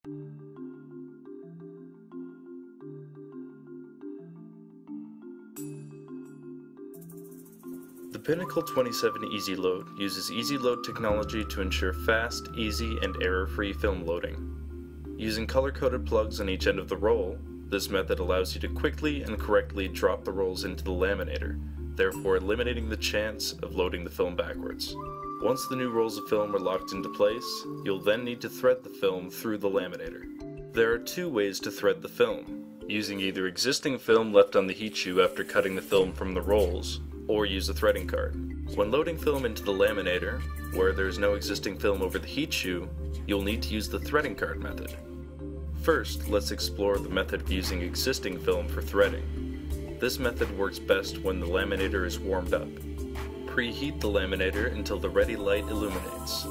The Pinnacle 27 Easy Load uses Easy Load technology to ensure fast, easy, and error-free film loading. Using color-coded plugs on each end of the roll, this method allows you to quickly and correctly drop the rolls into the laminator, therefore eliminating the chance of loading the film backwards. Once the new rolls of film are locked into place, you'll then need to thread the film through the laminator. There are two ways to thread the film, using either existing film left on the heat shoe after cutting the film from the rolls, or use a threading card. When loading film into the laminator, where there is no existing film over the heat shoe, you'll need to use the threading card method. First, let's explore the method of using existing film for threading. This method works best when the laminator is warmed up. Preheat the laminator until the ready light illuminates.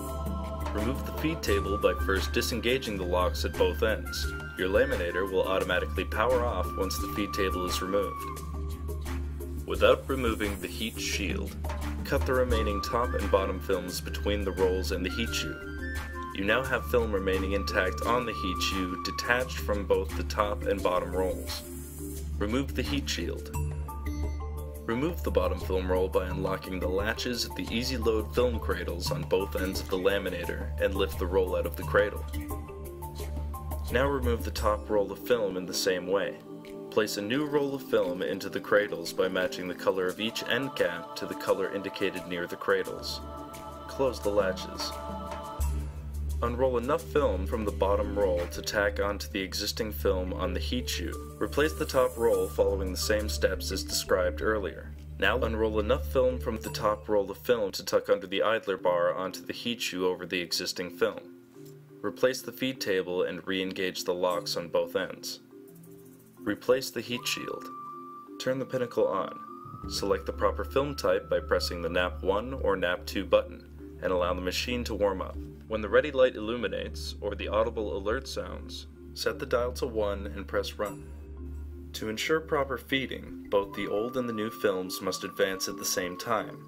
Remove the feed table by first disengaging the locks at both ends. Your laminator will automatically power off once the feed table is removed. Without removing the heat shield, cut the remaining top and bottom films between the rolls and the heat shoe. You now have film remaining intact on the heat shoe detached from both the top and bottom rolls. Remove the heat shield. Remove the bottom film roll by unlocking the latches of the Easy Load film cradles on both ends of the laminator and lift the roll out of the cradle. Now remove the top roll of film in the same way. Place a new roll of film into the cradles by matching the color of each end cap to the color indicated near the cradles. Close the latches. Unroll enough film from the bottom roll to tack onto the existing film on the heat shoe. Replace the top roll following the same steps as described earlier. Now unroll enough film from the top roll of film to tuck under the idler bar onto the heat shoe over the existing film. Replace the feed table and re-engage the locks on both ends. Replace the heat shield. Turn the Pinnacle on. Select the proper film type by pressing the Nap 1 or Nap 2 button and allow the machine to warm up. When the ready light illuminates, or the audible alert sounds, set the dial to 1 and press run. To ensure proper feeding, both the old and the new films must advance at the same time.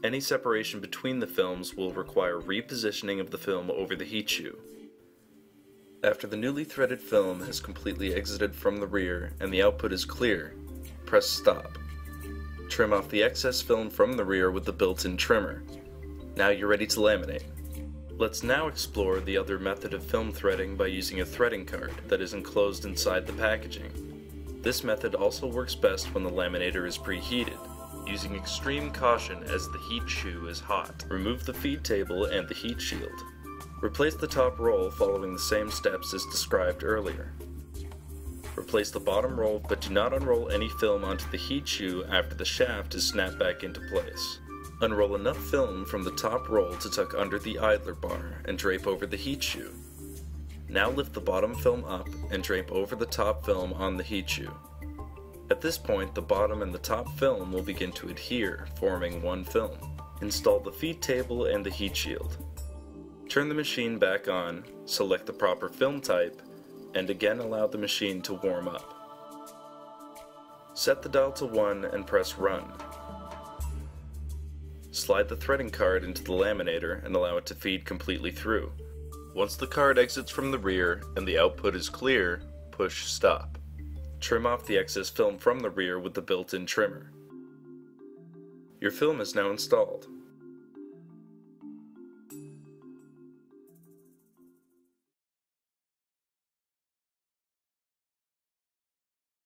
Any separation between the films will require repositioning of the film over the heat shoe. After the newly threaded film has completely exited from the rear and the output is clear, press stop. Trim off the excess film from the rear with the built-in trimmer. Now you're ready to laminate. Let's now explore the other method of film threading by using a threading card that is enclosed inside the packaging. This method also works best when the laminator is preheated, using extreme caution as the heat shoe is hot. Remove the feed table and the heat shield. Replace the top roll following the same steps as described earlier. Replace the bottom roll, but do not unroll any film onto the heat shoe after the shaft is snapped back into place. Unroll enough film from the top roll to tuck under the idler bar and drape over the heat shoe. Now lift the bottom film up and drape over the top film on the heat shoe. At this point, the bottom and the top film will begin to adhere, forming one film. Install the feed table and the heat shield. Turn the machine back on, select the proper film type, and again allow the machine to warm up. Set the dial to 1 and press run. Slide the threading card into the laminator and allow it to feed completely through. Once the card exits from the rear and the output is clear, push stop. Trim off the excess film from the rear with the built-in trimmer. Your film is now installed.